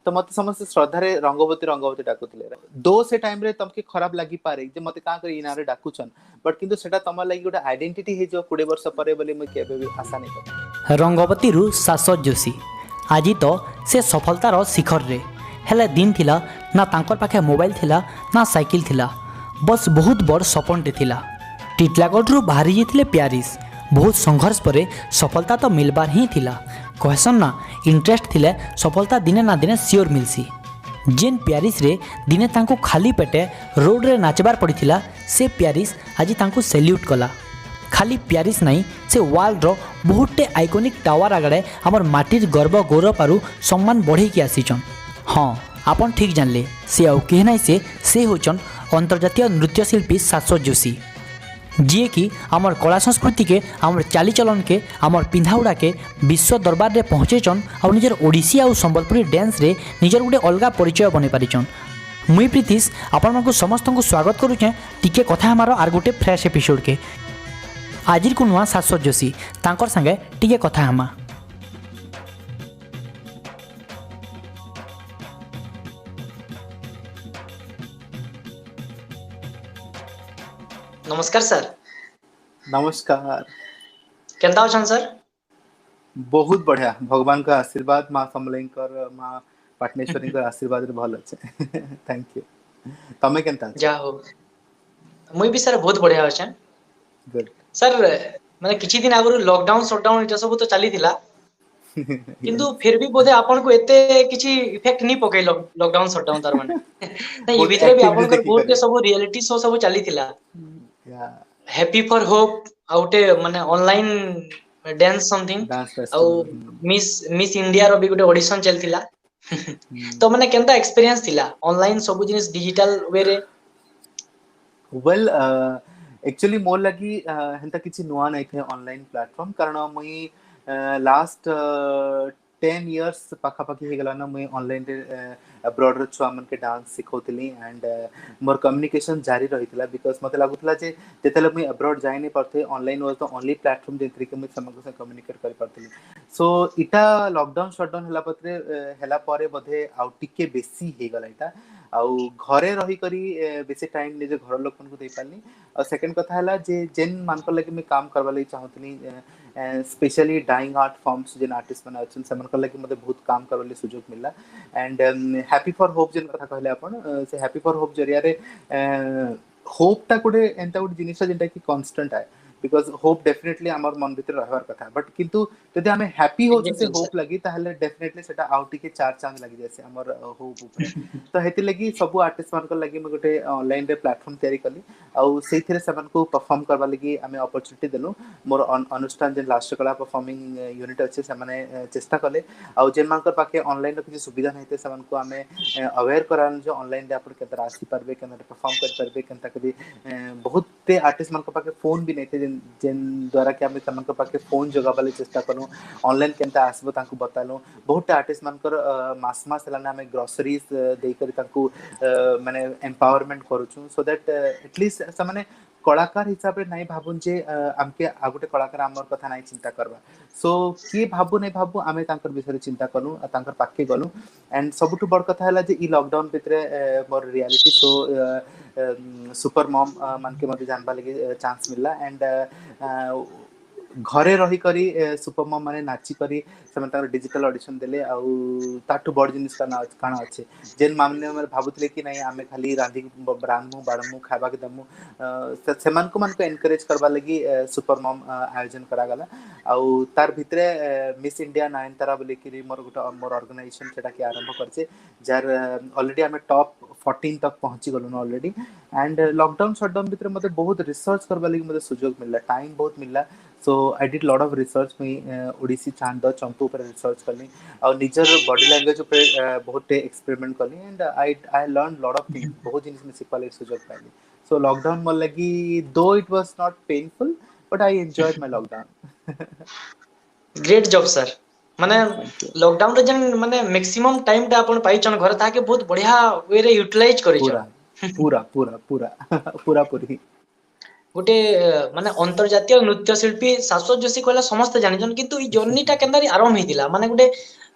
तो मत समस्त श्रद्धा रे रंगवती रंगवती डाकुतले दो से टाइम रे तमके खराब लागी पारे जे मते का कर इनारे डाकुछन बट किंतु सेटा तमा लागी गोटे आइडेंटिटी हे जो 20 वर्ष परे बोली म केबे भी आशा नहीं कर रंगवतीरू शाश्वत जोशी आज तो से सफलतार शिखर रे हेले दिन थिला ना तांकर पाखे मोबाइल थिला ना साइकिल थिला बस बहुत बड़ सपनटे थिला टिटलागढ़ बाहरी जाते प्यारिस बहुत संघर्ष पर सफलता तो मिलबार ही थिला कहसन ना इंटरेस्ट थिले सफलता दिने ना दिने सियोर मिलसी जेन प्यारिस रे दिने तांको खाली पेटे रोड रे नाचबार पड़ीथिला से प्यारिस आज तांको सैल्यूट कला खाली प्यारिस नहीं से वर्ल्ड रो बहुते आइकॉनिक टावर आगड़े हमर माटिर गर्व गौरव पारु सम्मान बढ़े की आसीचन हाँ आपन ठीक जानले से आउ के नहीं से होचन अंतर्जातीय नृत्यशिल्पी शाश्वत जोशी जी कि आमर कला संस्कृति के आमर चालीचलन के आमर पिंधाउड़ा के विश्व दरबार रे पहुँचेचन और निजर ओडिसी आउ संबलपुरी डांस रे निजर गोटे अलग परिचय बने पारिचन मुई प्रीतिश आपण को समस्त को स्वागत करुचे टिके कथा हमार आर गोटे फ्रेश एपिसोड के आज को नुआ शाश्वत जोशी तांकर संगे टिके कथा हमा नमस्कार सर। नमस्कार केंता अछन सर? बहुत बढ़िया भगवान का आशीर्वाद माँ समलेंकर माँ पाटनेश्वरी का आशीर्वाद रे भल अच्छे थैंक यू तमे केंता जा हो मुई भी सर बहुत बढ़िया अछन गुड सर माने किछि दिन आगु लॉकडाउन शटडाउन इटा सब तो चली थिला किंतु फिर भी बोधे आपन को एते किछि इफेक्ट नहीं पकई लॉकडाउन शटडाउन तार माने नहीं ये भीतर भी आपन को बहुत के सब रियलिटी शो सब चली थिला हैप्पी फॉर होप आउटे माने ऑनलाइन डांस समथिंग औ मिस इंडिया रो भी गोटे ऑडिशन चलथिला तो माने केनता एक्सपीरियंस थिला ऑनलाइन सब जिनिस डिजिटल वे रे वेल एक्चुअली मोर लगी हेंता किछि नुआ नहीं थे ऑनलाइन प्लेटफॉर्म कारण मुई लास्ट 10 इयर्स पाखा पाखी हे गला ना मुई ऑनलाइन रे अब्रॉड रे छुआ मन के डांस सिखौतली एंड मोर कम्युनिकेशन जारी रहितला बिकॉज़ मते लागुतला जे जेतेले मुई अब्रॉड जाय नै परथे online was the only platform जे तरीके मुई समग्र से कम्युनिकेट करि परथली सो इटा लॉकडाउन शटडाउन हला पत्रे हला परे बधे आउ टिके बेसी हे गला इटा आउ घरे रही करी बेसी टाइम निजे घर लोकन को दे पाली और सेकंड कथा हला जे जेन मानकर लगे मैं काम करबा लई चाहतनी स्पेशली डाइंग आर्ट फॉर्म्स जेन आर्टिस्ट बना अछन समनकर लगे मते बहुत काम करबा सुযোগ मिला एंड हैप्पी फॉर होप जेन कथा कहले अपन से हैप्पी फॉर होप जरिया रे होप ता कोडे एंता कोड जिनिस जेंटा की कांस्टेंट है बिकॉज़ होप डेफिनेटली हमर मन भीतर रहबार कथा बट किंतु जदि हमें हैप्पी हो से होप लगी ताहले डेफिनेटली सेटा आउटी के चार चांद लगी जैसे हमर होप ऊपर तो हेति लगी सब आर्टिस्ट मान को लगी मैं गोटे ऑनलाइन रे प्लेटफॉर्म तैयारी कली आउ सेथिरे सबन को परफॉर्म करबा लगी हमें अपॉर्चुनिटी देलु मोर अनुष्ठान जे लास्ट कला परफॉर्मिंग यूनिट अच्छे से माने चेष्टा कले आउ जेन मानकर पाके ऑनलाइन रो किछि सुविधा नहिते सबन को हमें अवेयर करान जो ऑनलाइन रे अपन केतर आसी परबे केतर परफॉर्म कर परबे केनता कभी बहुत ते आर्टिस्ट मान को पाके फोन भी नहिते जेन द्वारा कि हमें तमन को पाके फोन जगाबाले चेष्टा करू ऑनलाइन केनता आसबो तांको बतालो बहुत आर्टिस्ट मानकर मास मास हलाना हमें ग्रोसरीज देई करी तांको माने एम्पावरमेंट करूछु सो दैट एटलीस्ट समने कलाकार हिसाब रे नहीं भाबुन जे हमके आगुटे कलाकार हमर कथा नहीं चिंता करबा सो के भाबु नहीं भाबु आमे तांकर विषय चिंता करू तांकर पाके गलु एंड सबटु बड़ कथा हला जे ई लॉकडाउन भितरे मोर रियलिटी शो सुपर मॉम मन के मते जानबा लगे चांस मिलला एंड घरे रही करी सुपर मॉम माने नाची करी समान तार डिजिटल ऑडिशन देले आउ ताटू बड़ जिनिस काना अच्छे जेन मामले में भाबुतले कि नहीं आमे खाली रांधी ब्राह्मू बाड़मू खाबा के दमू सेमान को मन को एनकरेज करबा लगी सुपर मॉम आयोजन करा गला आउ तार भितरे मिस इंडिया नयनतारा बोले कि मोर गोटा मोर ऑर्गेनाइजेशन सेटा के आरंभ करछे जार ऑलरेडी हमें टॉप 14 तक पहुंची गलो ऑलरेडी एंड लॉकडाउन शटडाउन भितरे मते बहुत रिसर्च करबा लगी मते सुयोग मिलला टाइम बहुत मिलला so I did lot of research में ओडिसी चांद चंपू पर रिसर्च करली और निजर बॉडी लैंग्वेज पर बहुत एक्सपेरिमेंट करली and I learn lot of things बहुत जिनिस में सिखबा लगी सुयोग पाइली सो लॉकडाउन मोर लगी दो it was not painful but I enjoyed my lockdown great job sir माने लॉकडाउन रे जन माने मैक्सिमम टाइम ता अपन पाइचन घर ताके बहुत बढ़िया वे रे यूटिलाइज करिछ पूरा पूरा पूरा पूरा पूरी गोटे माने अंतर्जातीय नृत्य शिल्पी शाश्वत जोशी कहला समस्त जानिजन किंतु ई जर्नीटा केनदारी आरंभ हेतिला माने गोटे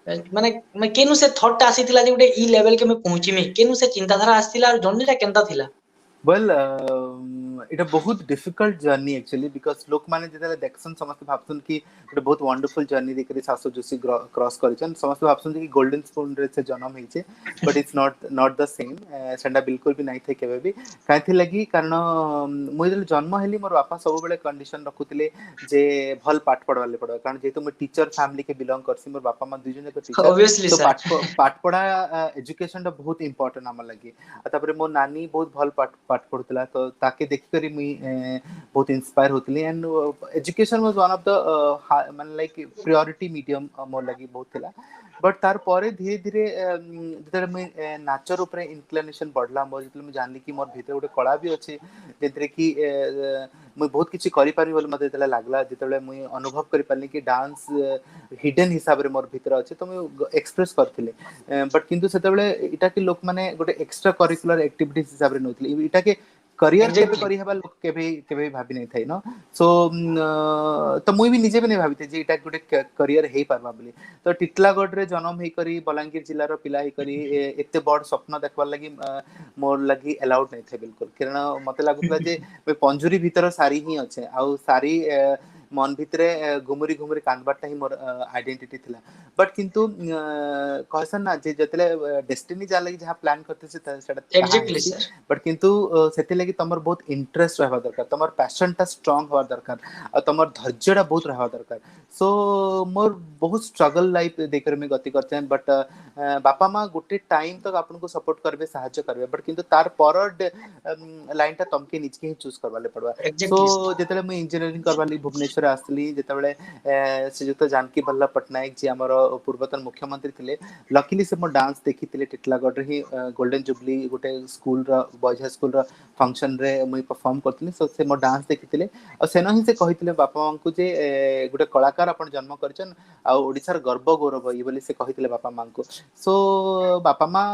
ମାନେ ମାନେ କେନୁ ସେ ଥଟ୍ ଟା ଆସିଥିଲା ଯେ ଗୋଟେ ଇ ଲେଭେल के मैं पहुंचीमी केनु से चिंताधारा आसीला और जर्नी टा केनता थिला वेल इटा बहुत डिफिकल्ट जर्नी एक्चुअली बिकॉज लोक माने जेतले देखसन समस्त भाबसन कि गोटे बहुत वंडरफुल जर्नी देखि सासु जोशी क्रॉस करिसन समस्त भाबसन कि गोल्डन स्पून रे से जन्म हेचे but it's not the same सेंडा बिल्कुल भी नहीं थे केबे भी काथि लगी कारण मु जेतले जन्म हेली मोर बापा सब बेले कंडीशन रखुतिले जे भल पाठ पढवाले पड़ो कारण जेतु मैं टीचर फैमिली के बिलोंग करसी मोर बापा मा दुई जन के टीचर ऑब्वियसली तो सर पाठ पढ़ा एजुकेशन टा बहुत इंपोर्टेंट हम लगी तापर मो नानी बहुत भल पाठ पढ़ुतला तो ताके देखि करी मुई बहुत इंस्पायर होतली and education was one of the माने लाइक प्रायोरिटी मीडियम मोर लगी बहुत थिला बट तार परे धीरे धीरे जेतले मैं नाचर ऊपर इंक्लिनेशन बढ़ला मोर जेतले मैं जानली कि मोर भीतर गोटे कला भी अछि जेतरे कि मुई बहुत किछि करि पारि बोल मते जेतले लागला जेतले मुई अनुभव करि पारली कि डांस हिडन हिसाब रे मोर भीतर अछि तो मुई एक्सप्रेस करथिले बट किंतु सेतबेले इटा कि लोक माने गोटे एक्स्ट्रा करिकुलर एक्टिविटीज हिसाब रे नउतले इटा के करियर केबे एग्जैक्टली करि हेबा लोक केबे केबे भाबी नै थाई न सो तो मुई भी निजे भी नै भाबी थे जे इटा गोटे करियर हेई पारबा बोली तो टिटलागढ़ रे जन्म हेई करी बलांगीर जिल्ला रो पिला हेई करी एते बड़ स्वप्न देखबार लगी मोर लगी अलाउड नै थे बिल्कुल कारण मते लागुतला जे पंजुरी भीतर सारी ही अच्छे आउ सारी मन भितरे घुमुरी घुमुरी कांदबाटा ही मोर आइडेंटिटी थिला बट किंतु कहसन ना जे जतले डेस्टिनी जा लगी जहां प्लान करते से सेटा ताहा एग्जैक्टली हेसी सर बट किंतु सेति लगी तमर बहुत इंटरेस्ट रहबा दरकार तमर पैशन टा स्ट्रांग होवा दरकार आ तमर धैर्य टा बहुत रहबा दरकार सो मोर बहुत स्ट्रगल लाइफ देकर में गति करते हैं बट बापा माँ गोटे टाइम तक आपन को सपोर्ट करबे सहायता करबे बट किंतु तार पर लाइन टा तमके निजके ही चूज करवाले पड़वा सो एग्जैक्टली सर जेतले मैं इंजीनियरिंग करवाली भुवनेश्वर आसली जेतबेले श्रीजुक्त जानकी वल्लभ पटनायक जी हमर पूर्वतन मुख्यमंत्री थिले लकीली से मो डांस देखिथिले टिटलागढ़ रे ही गोल्डन जुबली गोटे स्कूल रा बॉयज हाई स्कूल रा फंक्शन रे मुई परफॉर्म करथिले सो से मो डांस देखिथिले और सेनो ही से कहिथिले बापा मां को जे गोटे कलाकार अपन जन्म करछन आ ओडिसार गर्व गौरव ई बोली से कहिथिले बापा मां को सो बापा मां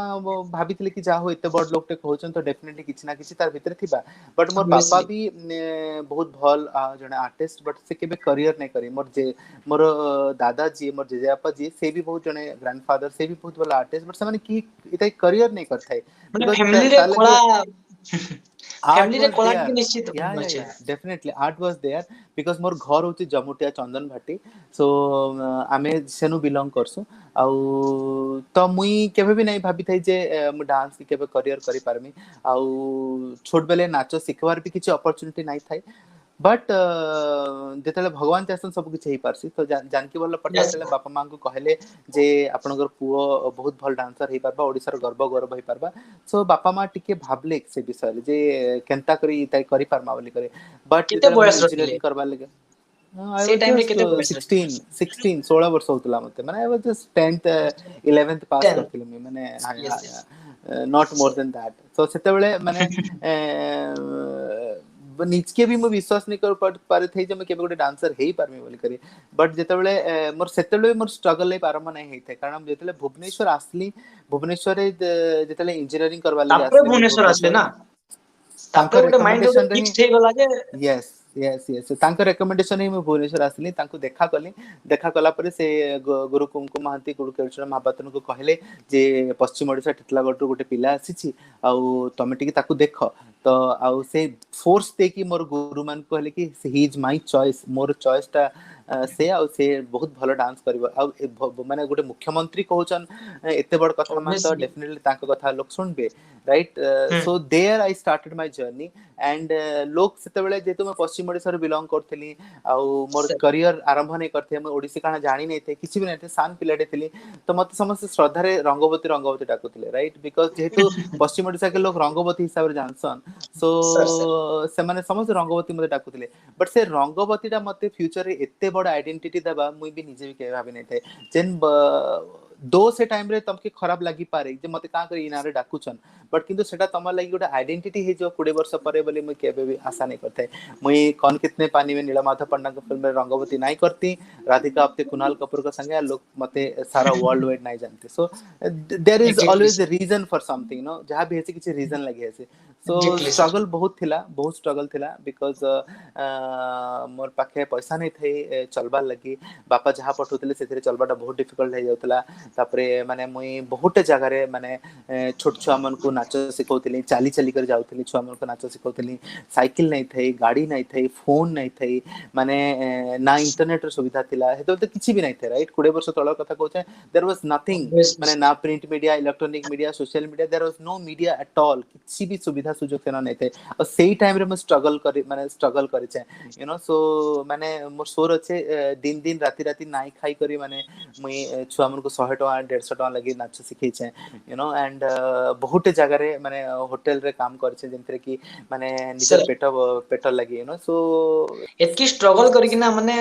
भाबिथिले कि जा हो एते बड़ लोकटे कहउछन तो डेफिनेटली किछि ना किछि तार भीतर थिबा बट मोर बापा ऑब्वियसली भी बहुत भल जने आर्टिस्ट बट से केबे करियर नै करी मोर दादा जी मोर जेजेबापा जी से भी बहुत जने ग्रैंडफादर से भी बहुत भल आर्टिस्ट बट से माने की इता करियर नै करथाय ମାନେ बिकॉज़ ଫ୍ୟାମିଲିରେ ताले କଳା art ଫ୍ୟାମିଲିରେ was କଳା there ଟିକେ ନିଶ୍ଚିତ ଅଛି yeah definitely art was there because मोर घर होची जमुटिया चंदन भाटी so आमे सेनु बिलोंग करसु आउ तो मुई केबे भी नै भाबी थाई जे मु डांस के केबे करियर करि पारमी आउ छोट बेले नाचो सिखवार भी किछि अपॉर्चुनिटी नै थाई बट जेतले भगवान चाहसन सब किछि हेई पारसी तो जानकी वल्लभ पटनायक यस जेतले बापा मां को कहले जे आपनकर पुओ बहुत भल डांसर हेई पारबा ओडिसा रो गर्व गौरव हेई पारबा सो बापा मां टिके भाबले से विषय जे केनता करी ताई करि पारमा बोली करे बट କେତେ जेतले मुई ବୟସ ରଖିଲେ इंजीनियरिंग करबा लगे आई ସେଇ वाज ଟାଇମ ରେ जस्ट କେତେ ବୟସ ରଖିଲେ 16 16 वर्ष होतला मते माने I was just 10th 11th पास 10 करथिले मी माने yes yes not more than that so सेते बेले माने निजके भी मैं विश्वास नहीं कर पारे थे जे मैं केबे गोटे डांसर हेई पारमी बोली करी बट जेतेबेले मोर सेतेबेले मोर स्ट्रगल लाइफ आरंभ नहीं हेई थे कारण जेतेले भुवनेश्वर आसली भुवनेश्वर रे जेतेले इंजीनियरिंग करबा लगे ତାପରେ आसली ଭୁବନେଶ୍ୱର ଆସିଲେ भुवनेश्वर ନା ତାପରେ तांकर ଗୋଟେ ମାଇଣ୍ଡ ଗୋଟେ रिकमेंडेशन रे ଫିକ୍ସ ହେଇଗଲା ଯେ यस यस यस तांकर रिकमेंडेशन ही मैं भुवनेश्वर आसली तांको देखा कला परे से गुरु कुमकुम महांती गुरु केशव महापात्र को कहले जे पश्चिम ओडिसा टिटलागढ़ रो गोटे पिला आसीची आउ तमे टिके ताकू देख तो आउ से फोर्स दे कि मोर गुरु मान कहले कि he is my choice more choice टा से आउ से बहुत भलो डांस करबो आउ माने गोटे मुख्यमंत्री कहउचन एते बड़ कथा मान तो ऑब्वियसली डेफिनेटली तांको कथा लोक सुनबे right so there I started my journey and लोक सेते बेले जेतु मैं पश्चिम ओडिसा रे बिलोंग करथली आउ मोर करियर आरंभ नै करथे मैं ओडिसी काना जानि नै थे किछि भी नै थे सान पिलाडे थली तो मते समस्त श्रद्धा रे रंगवती डाकुथले राइट बिकॉज़ जेतु पश्चिम ओडिसा के लोक रंगवती हिसाब रे जानसन सो सर सर से माने समस्त रंगवती मते डाकुथले बट से रंगवती टा मते फ्यूचर रे एते बड़ आइडेंटिटी देबा मुई भी निजे भी के भाबी नै थे जेन दो से टाइम रे तमके खराब लागी पारे जे मते का करे इनारे डाकुचन बट किंतु सेटा तमर लागि गोटे आइडेंटिटी हे जो 20 वर्ष परे बोली मुई केबे भी आशा नै करथे मुई कौन कितने पानी में नीलमाधव पंडा को फिल्म में रंगवती नहीं करती राधिका आपते कुणाल कपूर का संग लोग मते सारा वर्ल्ड वाइड नहीं जानते so there is exactly always a reason for something no जहां भी ऐसे किसी रीजन लगे ऐसे सो एग्जैक्टली सर। स्ट्रगल बहुत स्ट्रगल थिला बिकॉज मोर पाखे पैसा नहीं थे चलबार लगी बापा जहाँ पठौଥିଲେ ସେଥିରେ चलबाटा बहुत डिफिकल्ट हो जाउतला तापरे माने मुई बहुत जगह रे माने छोट छुआ मन को नाच सिखौतली चाली चाली कर जाउतली छुआ मन को नाच सिखौतली साइकिल नहीं थे गाड़ी नहीं थे फोन नहीं थे माने ना इंटरनेट र सुविधा थिला हेतो तो किछि भी नहीं थे राइट 20 वर्ष तळर कथा कहूचे देयर वाज नथिंग माने ना print media electronic media social media there was no media at all किछि भी सुविधा सुजोग सेना नहीं थे और सेही टाइम रे मैं स्ट्रगल करी छे यू नो सो माने मोर सोर अच्छे दिन दिन राति राति नाई खाई करी माने मुई छुआ मन को 100 टका 150 टका लगी नाच सिखै छे यू नो एंड बहुत जगह रे माने होटल रे काम कर छे जेंतरे कि माने निजर सर पेट लगी यू नो सो एतकी स्ट्रगल करकिना माने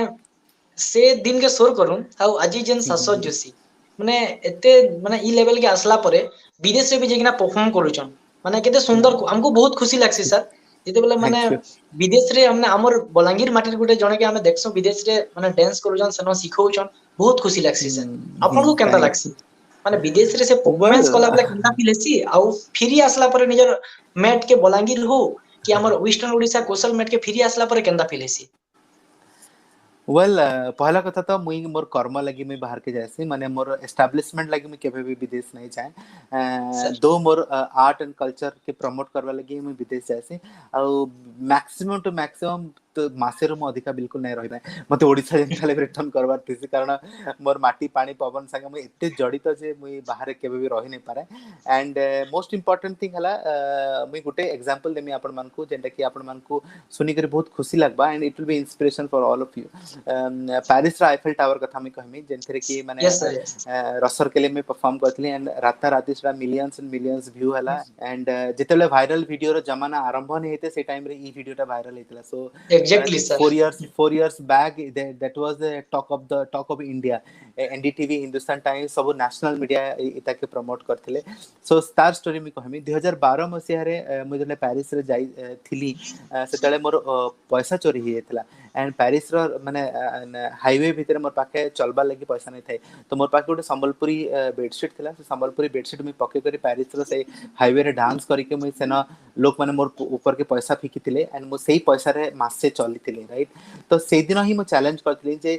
से दिन के सोर करूं आउ आजी जेन शाश्वत जोशी माने एते माने ई लेवल के आसला परे विदेश रे भी जेकिना परफॉर्म करूछन माने केते सुंदर हमको बहुत खुशी लागसी सर जेते बेले माने थैंक यू विदेश रे हमने हमर बलांगीर माटी गुटे जणे के हमें देखसो विदेश रे माने डांस करूछन सेनो सिखौछन बहुत खुशी लागसी सर आपन को केनता लागसी माने विदेश रे से परफॉर्मेंस वेल कला बेले केनता फील हेसी आउ फिरी आसला परे निजर मैट के बलांगीर हो कि हमर वेस्टर्न ओडिसा कोसल मैट के फिरी आसला परे केनता फील हेसी वेल पहला कथा तो मुई मोर कर्म लगी मुई बाहर के जायसी माने मोर एस्टैब्लिशमेंट लगी मुई केबे भी विदेश नहीं जाए सर दो मोर आर्ट एंड कल्चर के प्रमोट करवा लगी मुई विदेश जायसी आ मैक्सिमम टू मैक्सिमम तो मासेर मु अधिका बिल्कुल नहीं रही मते ओडिसा जेन खाली रिटर्न करवार थिसी कारण मोर माटी पानी पवन संगे मुई एते जडित जे मुई बाहर केबे भी रही नहीं पारे एंड मोस्ट इंपोर्टेंट थिंग हला मुई गुटे एग्जांपल देमी आपन मन को जेंटा कि आपन मन को सुनी कर बहुत खुशी लगबा and it will be inspiration for all of you Paris रा आईफेल टावर कथा मैं कहमी जेंथरे कि माने यस सर यस रसर के लिए मैं परफॉर्म करथली एंड राता राति सेटा मिलियंस एंड मिलियंस व्यू हला एंड जेतेले वायरल वीडियो रो जमाना आरंभ नहीं हेते से टाइम रे ई वीडियोटा वायरल हेतला so exactly sir 4 years back that was the talk of India NDTV Hindustan times सब नेशनल मीडिया इता के प्रमोट करथिले सो स्टार स्टोरी मी कहमी 2012 मसिया रे मु जले पेरिस रे जाई थिली सेतले मोर पैसा चोरी ही हेतला एंड पेरिस रो माने हाईवे भीतर मोर पाखे चलबा लगी पैसा नहीं थाई तो मोर पाखे गोटे संबलपुरी बेडशीट थिला से संबलपुरी बेडशीट मी पके करी पेरिस रो से हाईवे रे डांस करी के मुई सेना लोक माने मोर ऊपर के पैसा फेकी थिले एंड मु सेही पैसा रे मासे चली थिले राइट तो से दिन ही मु चैलेंज करथिली जे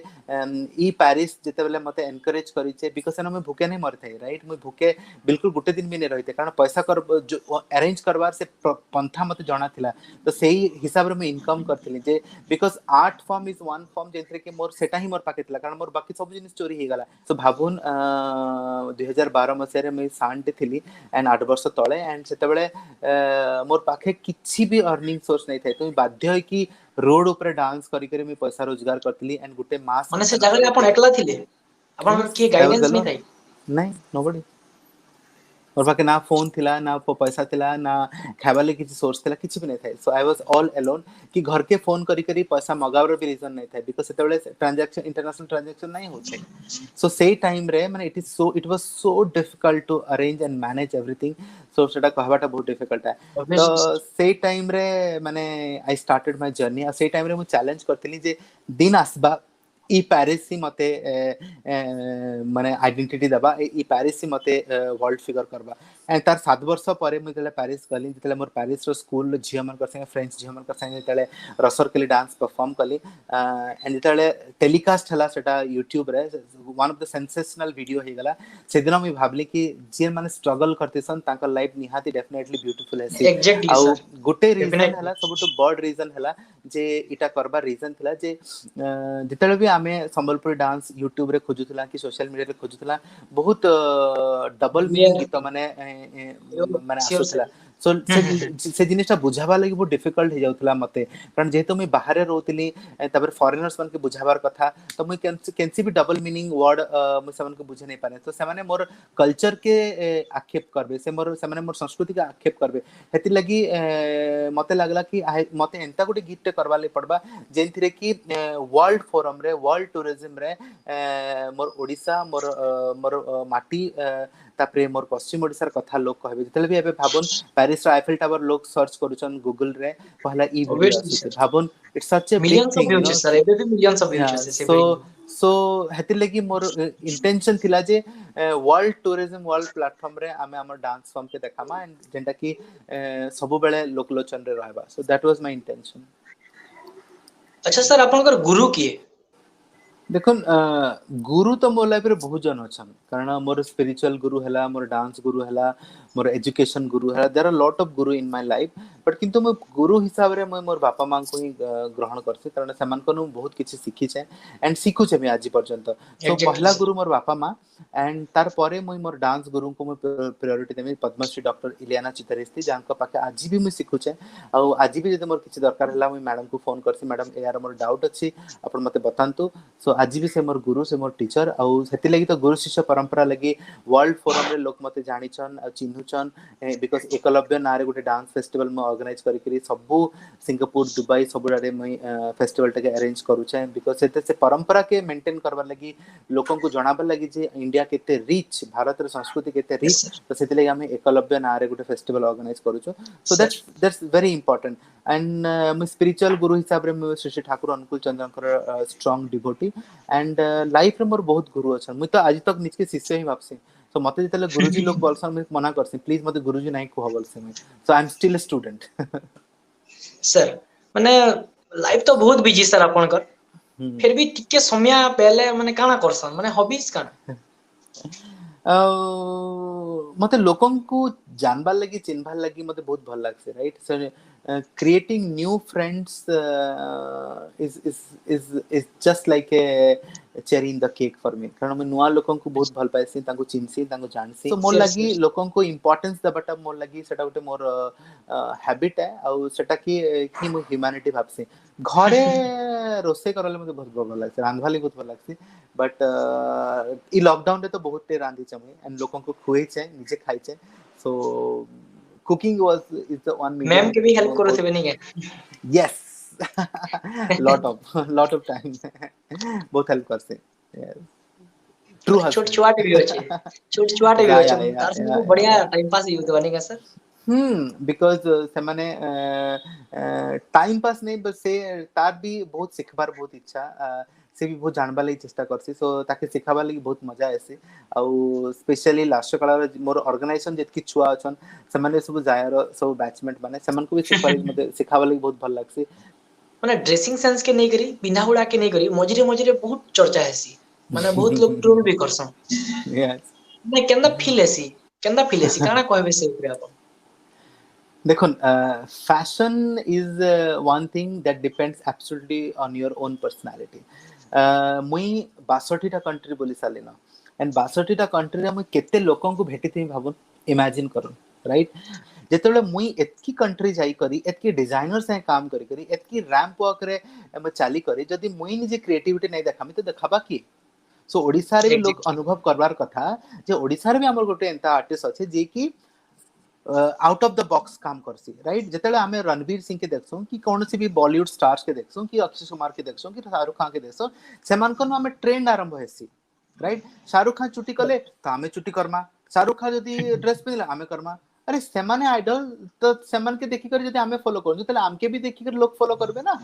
ई पेरिस जेते बेले मते एनकरेज करी छे बिकॉज़ एना मैं भूखे नहीं मर थाई राइट मु भूखे बिल्कुल गुटे दिन भी नहीं रहिते कारण पैसा कर अरेंज करवार से पंथा मते जणा थिला तो सेही हिसाब रे मैं इनकम करथिली जे because art form is one form जेंतरे के मोर सेटा ही मोर पाके थिला कारण मोर बाकी सब जिनिस चोरी हे गला सो भाबुन 2012 मसिया रे मैं सांटे थिली एंड 8 वर्ष तळे एंड सेते बेले मोर पाखे किछि भी अर्निंग सोर्स नहीं थाई तो बाध्य है कि रोड ऊपर डांस करी करी मैं पैसा रोजगार करतली एंड गुटे मास माने से जगह अपन एकला थिले अपन के गाइडेंस नहीं थाई नहीं नोबडी और बाकी ना फोन थिला ना पैसा थिला ना खाबाले किसी सोर्स थिला किछि भी नहीं था सो आई वाज ऑल अलोन कि घर के फोन करी करी पैसा मगावर भी रीजन नहीं था बिकॉज़ सेतेबेले ट्रांजैक्शन इंटरनेशनल ट्रांजैक्शन नहीं होते सो सेही टाइम रे माने it was so difficult to arrange and manage everything so सेटा कहबाटा बहुत डिफिकल्ट है तो सेही टाइम रे माने आई स्टार्टेड माय जर्नी आ सेही टाइम रे मु चैलेंज करतली जे दिन आसबा ई पेरिस ही मते माने आइडेंटिटी दबा ई पेरिस ही मते वर्ल्ड फिगर करबा एंड तार 7 वर्ष परे मु जले पेरिस गली जले मोर पेरिस रो स्कूल झिया मन कर संगे फ्रेंड्स झिया मन कर संगे जले रसर के लिए डांस परफॉर्म कली एंड जले टेलीकास्ट हला सेटा YouTube रे one of the sensational video हे गला से दिन मी भाबली कि जे माने स्ट्रगल करते सन ताका लाइफ निहाती डेफिनेटली ब्यूटीफुल है एग्जैक्टली आ सर गुटे रीजन हला सबटु बड़ रीजन हला जे इटा करबा रीजन थिला जे जेतले भी आमे संबलपुरी डांस YouTube रे खोजुतला कि सोशल मीडिया रे खोजुतला बहुत डबल मीनिंग गीत माने माने आसुतला सो से जिनिसटा बुझाबा लागि बहुत डिफिकल्ट हे जाउतला मते कारण जेहेतु मैं बाहर रहउतली तबर फॉरेनर्स मन के बुझाबार कथा तो मैं कैंसी भी डबल मीनिंग वर्ड मैं समन के बुझे नहीं पारे तो से माने मोर कल्चर के आक्षेप करबे से माने मोर संस्कृति का आक्षेप करबे हेति लगी मते लागला कि मते एंता गुटे गीत करबा ले पड़बा जेंथिरे कि वर्ल्ड फोरम रे वर्ल्ड टूरिज्म रे मोर ओडिसा मोर माटी तापरे मोर पश्चिम ओडिसार कथा लोग कहबे जतले भी एबे भाबुन पेरिस रा आईफेल टावर लोग सर्च करूछन गूगल रे पहला ई वीडियो आसी भाबुन it's such a big millions of thing you views no sir एबे भी मिलियंस ऑफ व्यूज से सो सो हेतिर लगी मोर इंटेंशन थिला जे वर्ल्ड टूरिज्म वर्ल्ड प्लेटफॉर्म रे आमे हमर डांस फॉर्म के देखामा एंड जेंटा की सब बेले लोकलोचन रे रहबा सो दैट वाज माय इंटेंशन अच्छा सर आपनकर गुरु किए देखुन गुरु तो मोर लाइफ रे बहुत जन अछन कारण मोर स्पिरिचुअल गुरु हला मोर डांस गुरु हला मोर एजुकेशन गुरु हला there are lot of Guru in my life but किंतु मो गुरु हिसाब रे मोर बापा मां को ही ग्रहण करछि कारण समान को बहुत किछि सिखि छे एंड सिखु छे मैं आज पर्यंत सो एग्जैक्टली पहला सर गुरु मोर बापा मां एंड तार परे मुई मोर डांस गुरु को प्रायोरिटी देमी पद्मश्री डॉक्टर इलियाना चितरिस्ती जानका पाके आज भी मुई सिखु छे आ आज भी जदि मोर किछि दरकार हला मुई मैडम को फोन करछि मैडम यार मोर डाउट अछि अपन मते बतांतु सो आज भी से मोर गुरु से मोर टीचर आ सेति लगी तो गुरु शिष्य परंपरा लगी वर्ल्ड फोरम रे लोक मते जानिछन आ चिन्हुछन बिकॉज़ एकलव्य नारे गुटे डांस फेस्टिवल में ऑर्गेनाइज करी सबु सिंगापुर दुबई सबुडारे मैं फेस्टिवल टाके अरेंज करू छे बिकॉज़ सेते से परंपरा के मेंटेन करबा लगी लोकन को जणाबा लगी जे इंडिया केते रिच भारत रे संस्कृति केते यस रिच सर तो सेति लगी हम एकलव्य नारे गुटे फेस्टिवल ऑर्गेनाइज करू छु so sir that's very important and मैं स्पिरिचुअल गुरु हिसाब रे मैं श्री श्री ठाकुर अनुकूल चंद्रकर स्ट्रांग डिवोटी एंड लाइफ रे मोर बहुत गुरु अछन मुई तो आज तक निज के शिष्य ही भाबसी सो मते जतले गुरुजी लोग बोलसन मैं मना करसी प्लीज मते गुरुजी नहीं कह बोलसे मैं so I am still a student sir माने लाइफ तो बहुत बिजी सर आपनकर फिर भी टिके समय पहले माने काना करसन माने हॉबीज काना मते लोकन को जानबार लगी चिन्हबार लगी मते बहुत भल लागसे right so creating new friends is just like a cherry in the cake for me कारण मैं नुआ लोकन को बहुत भल पाइसी तांको चिन्हसी तांको जानसी तो मोर यस लगी सर लोकन को इंपोर्टेंस दबाटा मोर लगी सेटा गुटे मोर हैबिट है आ सेटा की मो ह्यूमैनिटी भाबसी घरे रोसे करले मते बहुत भल लागसे रांधवाली बहुत भल लागसी बट ई लॉकडाउन रे तो बहुत टे रांधी छमे एंड लोकन को खुए छे निजे खाइ छे सो cooking is the one medium ma'am के भी हेल्प मोर करो बहुत थे नहीं yes lot of time बहुत हेल्प करसे yes true छोट husband छुआटे भी होचे छोट छुआटे भी yeah होचे yeah yeah तार सब yeah बढ़िया yeah टाइम पास यूज बनेगा सर बिकॉज से माने टाइम पास नहीं बस से तार भी बहुत सिखबार बहुत इच्छा से भी बहुत जानबा लगी चेष्टा करसी सो ताके सिखाबा लगी बहुत मजा आसी आ स्पेशली लास्ट काल मोर ऑर्गेनाइजेशन जेतकी छुआ अछन से माने सब जायर सब बैचमेंट माने समन को भी सिखाबा लगी बहुत भल लागसी माने ड्रेसिंग सेंस के नहीं करी बिना हुड़ा के नहीं करी मझिरे मझिरे बहुत चर्चा हैसी माने बहुत लोग ट्रोल भी करसन yes माने केंदा फील हैसी काना कहबे से ऊपर आप देखुन fashion is one thing that depends absolutely on your own personality मुई 62 टा कंट्री बोली सालिना एंड 62 टा कंट्री रे मुई केते लोकन को भेटी थी भाबुन इमेजिन करूं राइट जेतेले मुई एतकी कंट्री जाई करी एतकी डिजाइनर से काम करी करी एतकी रैंप वॉक रे म चाली करी जदी मुई निजे क्रिएटिविटी नै देखामी तो देखाबा की सो ओडिसा रे भी लोग एग्जैक्टली अनुभव करबार कथा जे ओडिसा रे भी हमर गोटे एंता आर्टिस्ट अछि जे की आउट ऑफ द बॉक्स काम करसी राइट जेतेले हमें रणवीर सिंह के देखसो कि कोनोसी भी बॉलीवुड स्टार्स के देखसो कि अक्षय कुमार के देखसो कि शाहरुख खान के देखसो सेमान को हमें ट्रेंड आरंभ हेसी राइट शाहरुख खान चुटी कले तो हमें चुटी करमा शाहरुख खान जदी ड्रेस पिनले हमें करमा अरे सेमाने आइडल तो सेमान के देखि कर जदी हमें फॉलो करनु तले हमके भी देखि कर लोग फॉलो करबे ना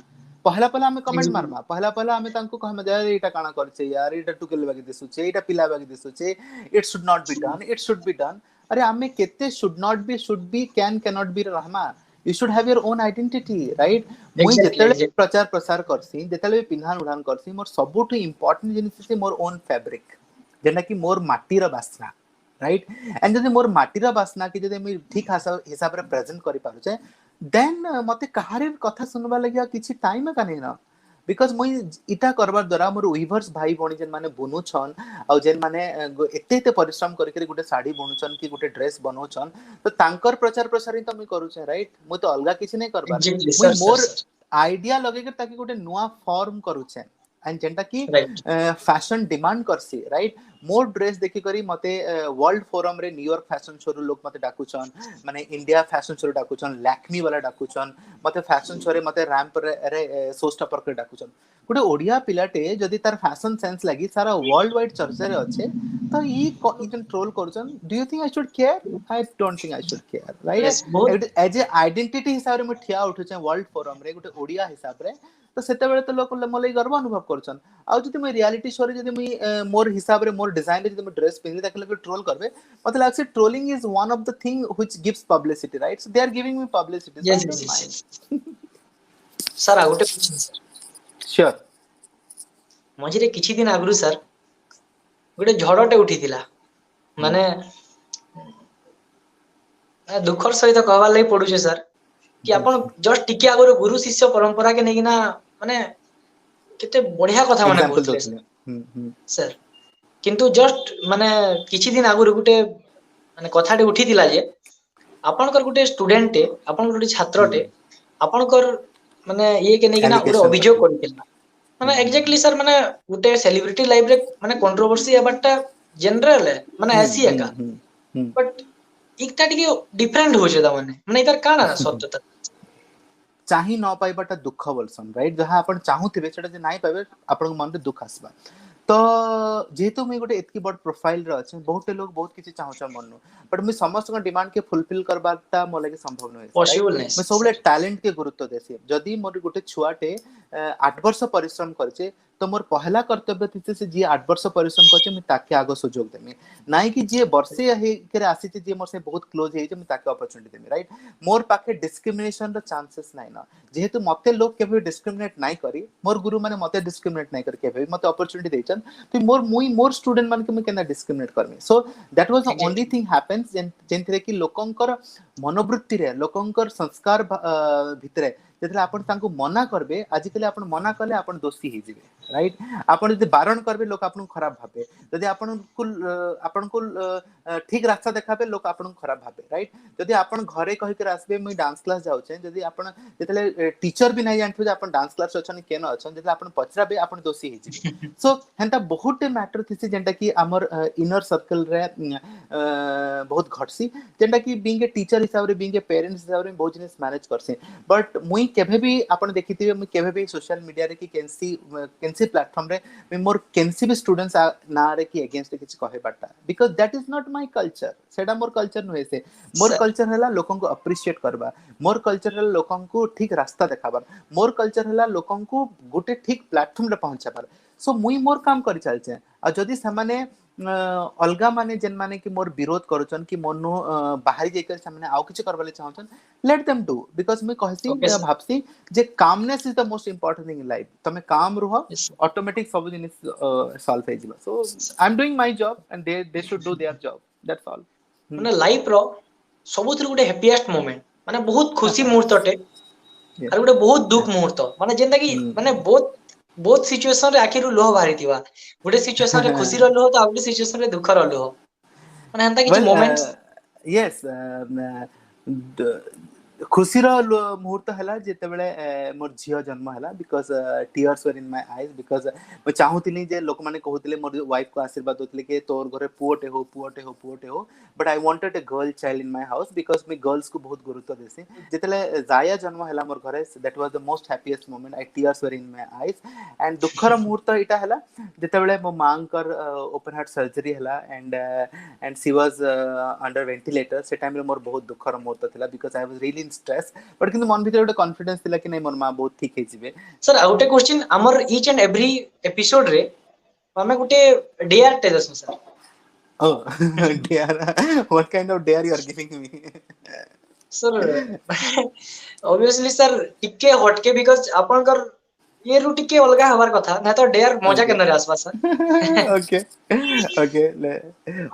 पहला पहला हमें कमेंट मारमा पहला हमें तांको कहमे यार एटा काना करछे यार एटा टुकेल बागी दिसुछे एटा पिला बागी दिसुछे it should not be done it should be done अरे हमें केते should be can not be रहमा you should have your own identity right मुई जेतेले एग्जैक्टली प्रचार प्रसार करसी जेतेले पिन्हान उड़ान करसी मोर सबुठु इंपोर्टेंट जिनिस से मोर ओन फैब्रिक जेना कि मोर माटी रा बासना राइट एंड जदि मोर माटी रा बासना कि जदि मैं ठीक हिसाब रे प्रेजेंट करि पारु छे देन मते कहारे कथा सुनबा लगिया किछि टाइम का नै ना बिकॉज मुई इटा करबार द्वारा मोर वीवर्स भाई भणी जेन माने बुनु छन आ जेन माने एते परिश्रम करि करि गुटे साड़ी बुनु छन कि गुटे ड्रेस बनाउ छन तो तांकर प्रचार प्रसार तो मुई करू छे राइट मुई तो अलगा किछि नै करबार एग्जैक्टली मुई सर मोर सर आइडिया लगे के ताकि गुटे नुवा फॉर्म करू छे एंड जेंटा की राइट फैशन डिमांड करसी राइट मोर ड्रेस देखि करी मते वर्ल्ड फोरम रे न्यूयॉर्क फैशन शो रो लोग मते डाकुचन माने इंडिया फैशन शो रो डाकुचन लैक्मी वाला डाकुचन मते फैशन शो रे मते रैंप रे शो स्टॉपर के डाकुचन गुटे ओडिया पिलाटे जदी तार फैशन सेंस लागी सारा वर्ल्ड वाइड चर्चा रे अच्छे तो ई जन ट्रोल करछन do you think I should care I don't think I should care Yes, right as a identity हिसाब रे म ठिया उठुचे वर्ल्ड फोरम रे गुटे ओडिया हिसाब रे तो सेते बेले तो लोक मोले गर्व अनुभव करछन आ जदी म रियलिटी शो रे जदी म मोर हिसाब रे मोर डिजाइन रे जदी म ड्रेस पिनली ताके लोग ट्रोल करबे मतलब लागसे trolling is one of the thing which gives publicity right so they are giving me publicity yes, yes, yes, yes. Sir, ଆଉ ଗୋଟେ question sir. श्योर ମଝିରେ କିଛି ଦିନ ଆଗରୁ ସାର୍ ଗୋଟେ ଝଡଟେ ଉଠିଥିଲା ମାନେ ଦୁଃଖର ସହିତ କହିବାର ଲାଗି ପଡୁଛି ସାର୍ କି ଆପଣ ଜଷ୍ଟ ଟିକେ ଆଗରୁ ଗୁରୁ ଶିଷ୍ୟ ପରମ୍ପରା କେ ନେଇକିନା ମାନେ କେତେ ବଢିଆ କଥା ମାନେ एग्जांपल କହୁଥିଲେ दोतले ସାର୍ କିନ୍ତୁ ଜଷ୍ଟ ମାନେ କିଛି ଦିନ ଆଗରୁ ଗୋଟେ ମାନେ କଥାଟେ ଉଠିଥିଲା ଯେ ଆପଣଙ୍କର ଗୋଟେ ଷ୍ଟୁଡେଣ୍ଟଟେ ଆପଣଙ୍କର ଗୋଟେ ଛାତ୍ରଟେ ଆପଣଙ୍କର ମାନେ ଇଏ କେ ନେଇକିନା ଗୋଟେ एलिगेशन ଅଭିଯୋଗ କରିଥିଲା ମାନେ ଏକ୍ଜାକ୍ଟଲି ସାର୍ ମାନେ ଗୋଟେ ସେଲିବ୍ରିଟି ଲାଇଫ ରେ ମାନେ କଣ୍ଟ୍ରୋଭର୍ସି ହେବାଟା ଜେନରାଲ ମାନେ ଆସି ଏକା ବଟ୍ ଇଟା ଟିକେ ଡିଫରେଣ୍ଟ ହଉଛି ତା ମାନେ ଇତାର କାଣା ସତ୍ୟତା चाही न पाइबाटा दुख बोलसन राइट जहां आपण चाहूथिबे सेटा जे नाही पाइबे आपण मन रे दुख आसबा तो जेहेतु मुई गोटे एतकी बड़ प्रोफाइल रे अछि बहुत लोग बहुत किछि चाहूछ मन बट मुई समस्त को डिमांड के फुलफिल करबाटा मोर लगे संभव न होय राइट पॉसिबल नहीं मैं सबले टैलेंट के गुरुत्व देसी जदी मोर गोटे छुआटे 8 वर्ष परिश्रम करछे तो मोर पहला कर्तव्य थिसे से जी 8 वर्ष परिश्रम करछे मैं ताके आगो सुजोग देमी नाइ कि जे वर्षे हे करे आसीते जे मोर से बहुत क्लोज हे जे मैं ताके अपॉर्चुनिटी देमी राइट मोर पाखे डिस्क्रिमिनेशन रो चांसेस नाही ना जेहेतु मते लोग केबे डिस्क्रिमिनेट नाही करी मोर गुरु माने मते डिस्क्रिमिनेट नाही करी केबे मते अपॉर्चुनिटी देचन तो मोर स्टूडेंट मान के मैं केना डिस्क्रिमिनेट करमी so that was the only thing happens जेंथिरे कि लोकंकर मनोवृत्ति रे लोकंकर संस्कार भितरे जेतले आपण तांको मना करबे आजिकले आपण मना करले आपण दोषी हे जिवे राइट आपण जदि बारण करबे लोक आपण खराब भाबे जदि आपण को ठीक रास्ता देखाबे लोक आपण खराब भाबे राइट जदि आपण घरे कहि के आसबे मुई डांस क्लास जाउछे जदि आपण जेतले टीचर भी नाही जानथु जे आपण डांस क्लास अछन केन अछन जेतले आपण पचराबे आपण दोषी हे जिवे सो हेंता बहुत मैटर थिसे जेंटा कि हमर इनर सर्कल रे बहुत घटसी जेंटा कि बीइंग ए टीचर हिसाब रे बीइंग ए पेरेंट्स हिसाब रे बहुत जिनिस मैनेज करसे बट मुई केभे भी आपण देखिथिबे मुई केभे भी सोशल मीडिया रे कि केनसी प्लेटफॉर्म रे मैं मोर केनसी भी स्टूडेंट्स ना रे कि अगेंस्ट किछ कहे बाटा because that is not my culture सेटा मोर कल्चर नहे से मोर कल्चर हला लोकन को अप्रिशिएट करबा मोर कल्चर हला लोकन को ठीक रास्ता देखाबा मोर कल्चर हला लोकन को गोटे ठीक प्लेटफॉर्म रे पहुंचाबार सो मुई मोर काम करि चलछे आ जदी सामाने अलगा माने जेन माने कि मोर विरोध करूछन कि मोनो बाहरी जेकर सामने आउ किछ करबले चाहछन लेट देम डू बिकॉज़ मैं कहसी भाबसी जे calmness is the most important thing in life तमे काम रहो ऑटोमेटिक सब जिनिस सॉल्व हे जिबा so I am doing my job and they should do their job that's all माने लाइफ रो सबुथि गोटे हैप्पीएस्ट मोमेंट माने बहुत खुशी मुहूर्तटे आर गोटे बहुत दुख मुहूर्त माने जेंता कि माने बहुत सिचुएशन रे आखिरु लोह बाहरी थिबा गोटे सिचुएशन रे खुशी रो लोह तो आ गोटे सिचुएशन रे दुख रो लोह माने हंता कि मोमेंट्स यस खुशी रो मुहूर्त हला जेते बेले मोर झियो जन्म हला because tears were in my eyes because मैं चाहूतिनी जे लोक माने कहउतिले मोर वाइफ को आशीर्वाद दोतले के तोर घरे पुओटे हो but I wanted a girl child in my house because me girls को बहुत गुरुत्व देसी जेतेले जाया जन्म हला मोर घरे that was the most happiest moment I tears were in my eyes and दुखर मुहूर्त इटा हला जेते बेले मो मांकर ओपन हार्ट सर्जरी हला and she was under ventilator से टाइम रे मोर बहुत दुखर मुहूर्त थिला because I was really in stress but किंतु मन भीतर गोटे कॉन्फिडेंस थिला कि नै मोर मां बहुत ठीक हे जिवे सर आउटे क्वेश्चन हमर ईच एंड एवरी एपिसोड रे हमें गोटे dare tells sir Oh, dare. What kind of dare you are giving me? Sir, obviously sir, टिके हटके because आपनकर ये रु टिके अलगा हमार कथा ना तो डेयर मजा के अंदर आसपास sir Okay. Okay.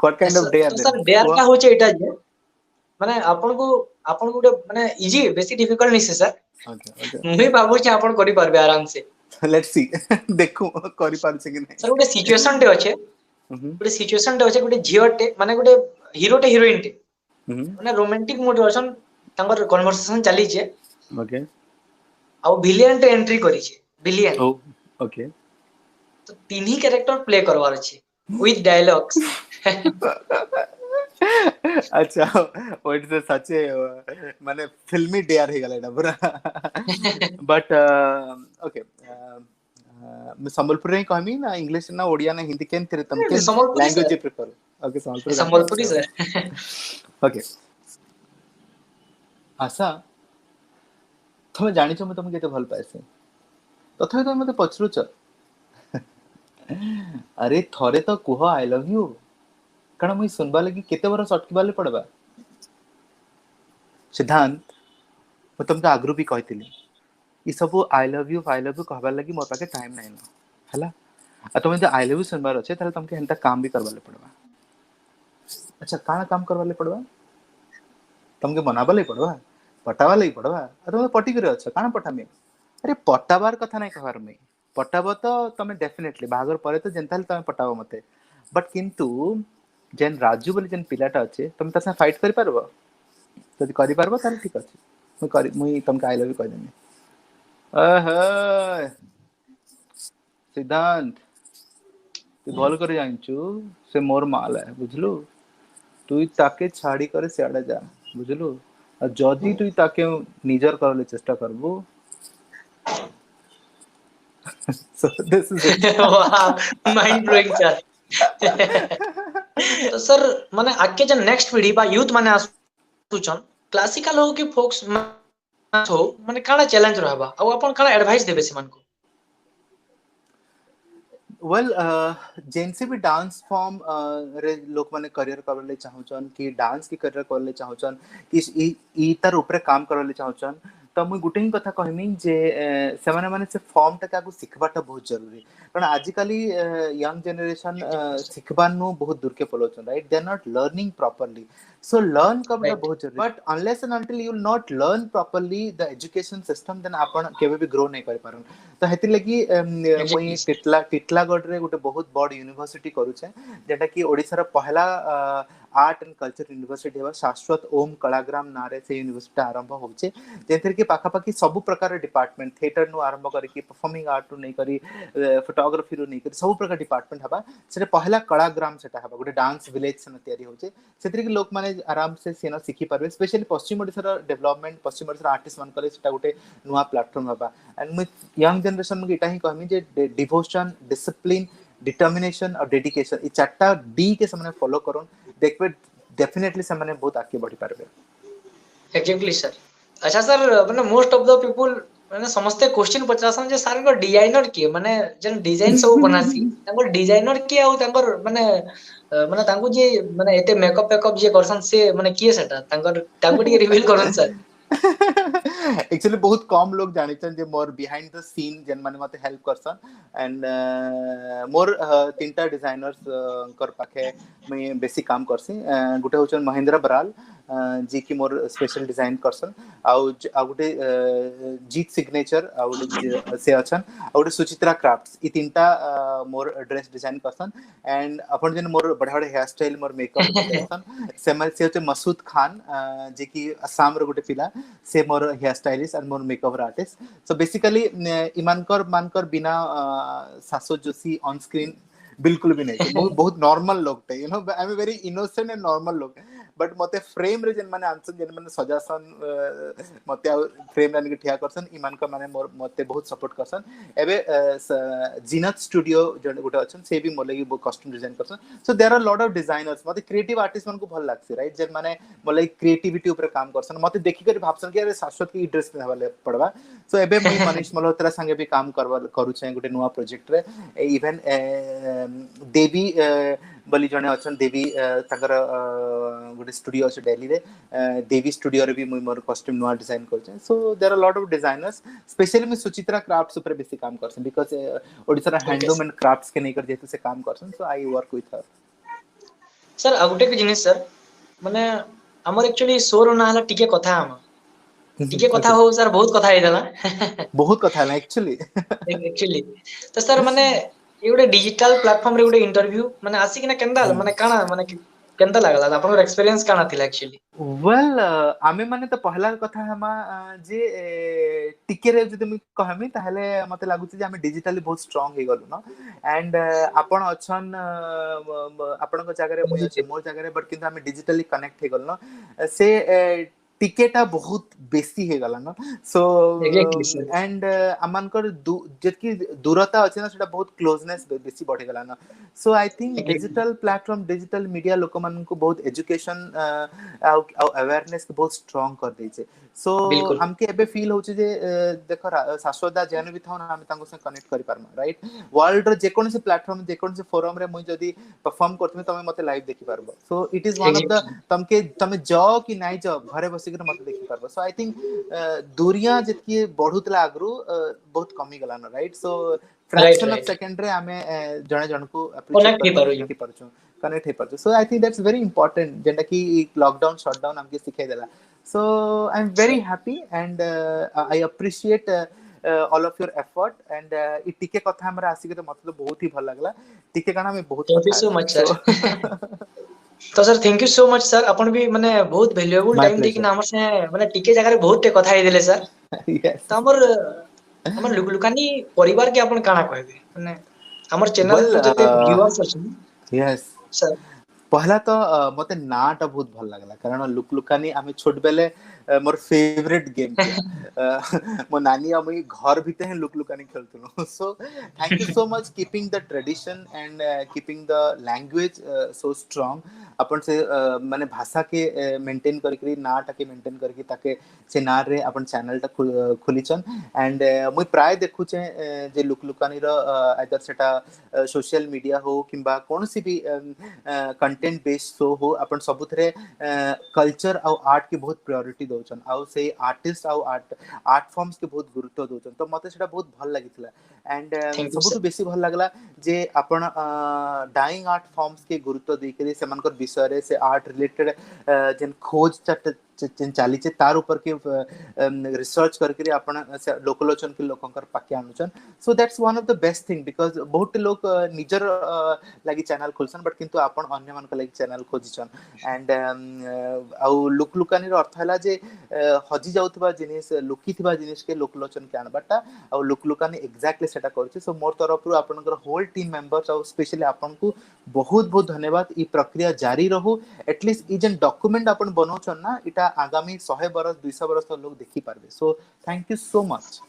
What kind of dare तो then? सर डेयर का होचे एटा जे माने आपन गुटे माने इजी बेसी डिफिकल्ट नहीं से सर Okay. मुई बाबू जे आपन करि परबे आराम से Let's see. देखो करि पारछे कि नै सर गोटे सिचुएशन टे अछि गोटे सिचुएशन टे अछि गोटे झियोटे माने गोटे हीरोटे हिरोइन टे माने रोमांटिक मूड अछन तांगर कन्वर्सेशन चली छे ओके आ विलियन टे एंट्री करी छे विलियन ओ ओके तो तीन ही कैरेक्टर प्ले करवार अछि with dialogues. अच्छा व्हाट इज सच ए माने फिल्मी डेयर हे गला एटा पूरा बट ओके मैं संबलपुर रे कहमी ना इंग्लिश ना ओडिया ना हिंदी केन तेरे तम केन Sambalpuri sir. Language prefer okay Sambalpur Sambalpuri sir. Okay आशा तमे जानि छ म तमे केते भल पाएसे तथापि तमे मते पछरुच अरे थरे तो कुह आई लव यू कारण मुई सुनबा लगी केते बरस अटकी बाले पड़बा सिद्धांत मैं तुमको आगरू भी कहतिली ई सब आई लव यू कहबार लगी मोर पाके टाइम नाही ना हला आ तुम जे आई लव यू सुनबार अछि ताले तुमके हेंता काम भी करबाले पड़बा अच्छा काना काम करबाले पड़बा तुमके बनाबाले पड़बा पटावाले पड़बा आ तुम पटी करे अच्छा काना पटामे अरे पटाबार कथा नाही कहबार में पटाबो तो तमे डेफिनेटली बागर परे तो जेंताल तमे पटाबो मते बट किंतु जेन राजू बोली जेन पिलाटा अच्छे तुम तसा फाइट करि पारबो जदि करि पारबो ताले ठीक अछि मुई तुमके आई लव यू कह देनी अह सिद्धांत तू भल करे जानचू से मोर माल है बुझलु तू ताके छाड़ी करे सियाडे जा बुझलु आ जदि तू ताके निजर करले चेष्टा करबो so this is it Wow, mind blowing sir. तो सर माने आगे जो नेक्स्ट पीढ़ी बा यूथ माने आसुचन क्लासिकल हो कि फोक्स हो माने काना चैलेंज रहबा आ अपन काना एडवाइस देबे सिमान को वेल जेन से भी डांस फॉर्म रे लोक माने करियर करले चाहउचन कि डांस की करियर करले चाहउचन कि ई तार ऊपर काम करले चाहउचन तो मुई गुटे ही कथा कहमी जे से माने से फॉर्म टा कागु सिखबाटा बहुत जरूरी कारण आजिकली यंग जनरेशन सिखबानु बहुत दूर के पलोचन right they are not learning properly so learn करना Right. बहुत जरूरी but unless and until you will not learn properly the education system then आपण केबे भी ग्रो नहीं कर पारन तो हेति लगी मुई टिटलागढ़ रे गोटे बहुत बड़ यूनिवर्सिटी करूछे जेटा कि ओडिसा रा पहला आर्ट एंड कल्चर यूनिवर्सिटी हेबा शाश्वत ओम कलाग्राम नारे से यूनिवर्सिटी आरंभ होचे जेथर कि पाखा पाखी सब प्रकार डिपार्टमेंट थिएटर नु आरंभ करी कि परफॉर्मिंग आर्ट नु नहीं करी फोटोग्राफी नु नहीं करी सब प्रकार डिपार्टमेंट हबा से पहला कलाग्राम सेटा हबा गोटे डांस विलेज से तयारी होचे सेतरी कि लोक माने आराम से सेना सिखी पारबे स्पेशली पश्चिम ओडिसा रा डेवलपमेंट पश्चिम ओडिसा रा आर्टिस्ट मान करे सेटा गोटे नुवा प्लेटफॉर्म हबा एंड मैं यंग जनरेशन में इटा ही कहमी जे डिवोशन डिसिप्लिन डिटर्मिनेशन और डेडिकेशन ई चारटा डी के सामने फॉलो करून देखबे डेफिनेटली सामने बहुत आगे बढ़ी पारबे एग्जैक्टली सर अच्छा सर माने मोस्ट ऑफ द पीपल माने समस्ते क्वेश्चन पचासन जे सर को डिजाइनर के माने जन डिजाइन सब बनासी तांको डिजाइनर के आ तांकर माने माने तांको जे माने एते मेकअप जे करसन से माने किए सेटा तांको टिके रिवील करन सर एक्चुअली बहुत कम लोग जानी छन जे मोर बिहाइंड द सीन जेन माने मते हेल्प करसन एंड मोर तीनटा डिजाइनर्स कर पाखे मैं बेसी काम करसी गुटे होचन महेंद्र बराल जी की मोर स्पेशल डिजाइन करसन आ गुटे जीत सिग्नेचर आ गुटे से अछन आ गुटे सुचित्रा क्राफ्ट्स ई तीनटा मोर ड्रेस डिजाइन करसन एंड अपन जेन मोर बड़ा बड़ा हेयर स्टाइल मोर मेकअप करसन से होचे मसूद खान जे की असम रो गुटे पिला से मोर हेयर स्टाइलिस्ट एंड मोर मेकअप आर्टिस्ट सो बेसिकली मानकर बिना सासो जोशी ऑन स्क्रीन बिल्कुल भी नहीं बहुत नॉर्मल लोग थे you know I am very innocent and normal लोग बट मते फ्रेम रे जेन माने आंसर जेन माने सजासन मते फ्रेम लाइन के ठिया करसन इमान का माने मते बहुत सपोर्ट करसन एबे जीनत स्टूडियो जन गुटे अछन से भी मोले की कॉस्ट्यूम डिजाइन करसन so there are lot of designers मते क्रिएटिव आर्टिस्ट मन को भल लागसी राइट जेन माने मोले क्रिएटिविटी ऊपर काम करसन मते देखि कर भाबसन कि अरे शाश्वत की ड्रेस में हवाले पड़वा सो एबे मुई मनीष मल्होत्रा संगे भी काम करू छै गुटे नुवा प्रोजेक्ट रे इवन देवी बलि जने अछन देवी ताकर गुटे स्टूडियो अछि दिल्ली रे देवी स्टूडियो रे भी मुई मोर कॉस्ट्यूम नुवा डिजाइन कर छै so there are lot of designers specially मैं सुचित्रा क्राफ्ट्स ऊपर बेसी काम करसन बिकॉज़ ओडिसा रा हैंडलूम एंड क्राफ्ट्स के नहीं कर जेतु से काम करसन so I work with her sir आगुटे के जिनिस सर माने हमर एक्चुअली शो रो ना हला टिके कथा हम टिके कथा हो सर बहुत कथा है एक्चुअली तो सर माने ये गोटे डिजिटल प्लेटफॉर्म रे गोटे इंटरव्यू माने आसी किना केंदा माने काना माने केनता लागला आपन एक्सपीरियंस काना थिला एक्चुअली वेल आमे माने तो पहला कथा हमा जे टिके रे जदि मु कहमी ताहले मते लागुची जे आमे डिजिटली बहुत स्ट्रांग हे गलु न एंड आपण अछन आपण को जगह रे मुई अछि मोर जगह रे बट किंतु आमे डिजिटली कनेक्ट हे गल न से टिकेटा बहुत बेसी हे गला न सो Exactly, sir. एंड अमानकर जेतकी दूरता अछि न सेटा बहुत क्लोजनेस बेसी बढ़े गला न so I think Exactly. Digital platform digital media लोक मान को बहुत एजुकेशन अवेयरनेस के बहुत स्ट्रांग कर दैछे सो बिल्कुल हमके एबे फील होचे जे देखो शाश्वता जेन भी थाउ ना हम तांको से कनेक्ट करि पारमा राइट वर्ल्ड रे जे कोन से प्लेटफॉर्म जे कोन से फोरम रे मुई जदी परफॉर्म करथमे तमे मते लाइव देखि पारबो so it is one of the Exactly. तमके तमे जाओ कि नाइ जाओ घरे बसी के मते देखि पारबो सो आई थिंक दूरिया जेतकी बढ़ुतला आगरु बहुत कमी गला न right so Right, fraction of right. Second रे आमे जणे जण को अप्रिशिएट Connect ही कर पारुछु. देखि पारछु कनेक्ट हे पारछु so I think that's very important जेंटा कि लॉकडाउन शटडाउन हमके सिखाई देला so I am very happy and I appreciate all of your effort and इ टिके कथा हमरा आसी के मते तो बहुत ही भल लागला टिके काना में बहुत Thank you कथा so अछि much, sir. सो तो sir thank you so much sir अपन भी माने बहुत वैल्यूएबल माय टाइम देकिन प्लेजर हमर से माने टिके जगह रे बहुत टे कथा हे देले सर यस तो हमर लुकलुकानी परिवार के अपन काना कहबे माने हमर चैनल वेल रो जते व्यूअर्स अछि यस सर पहला तो मते नाटा बहुत भल लागला कारण लुकलुकानी आमे छोट बेले मोर फेवरेट गेम थिया मो नानी अमी घर भीते हैं लुकलुकानी खेलतनु so thank you so much keeping the tradition and keeping the language so strong अपन से माने भाषा के मेंटेन करके नाटा के मेंटेन करके ताके से नार रे अपन चैनल टा खुलीचन एंड मुई प्राय देखु छे जे लुकलुकानी रो आइदर सेटा सोशल मीडिया हो किंबा कोनसी भी कंटेंट बेस्ड शो हो अपन सबुथरे कल्चर और आर्ट के बहुत प्रायोरिटी दोचन आउ से आर्टिस्ट आउ आर्ट फॉर्म्स के बहुत गुरुत्व दोचन तो मते सेटा बहुत भल लागितला एंड थैंक यू सबुठु सर बेसी भल लागला जे अपन डाइंग आर्ट फॉर्म्स के गुरुत्व देकरी सेमानकर विषय रे से आर्ट रिलेटेड जेन खोज चाली तार ऊपर के रिसर्च करके अपन लोकलोचन के लोकंकर पाके आनुचन so that's one of the best thing because बहुत लोग निजर लागि चैनल खोलसन बट किंतु अपन अन्य मान लागि चैनल खोजिचन एंड आउ लुकलुकानी रो अर्थ हला जे हजी जाउतबा जिनिस लुकीथिबा जिनिस के लोकलोचन के आनबाटा आउ लुकलुकानी एग्जैक्टली सेटा करछि सो मोर तरफ रु आपनकर होल टीम मेंबर्स आउ स्पेशली आपन को बहुत बहुत धन्यवाद ई प्रक्रिया जारी रहू एटलीस्ट ई जेन डॉक्यूमेंट अपन बनौछन ना इटा आगामी 100 बरस 200 बरस लोग देखि पारबे so thank you so much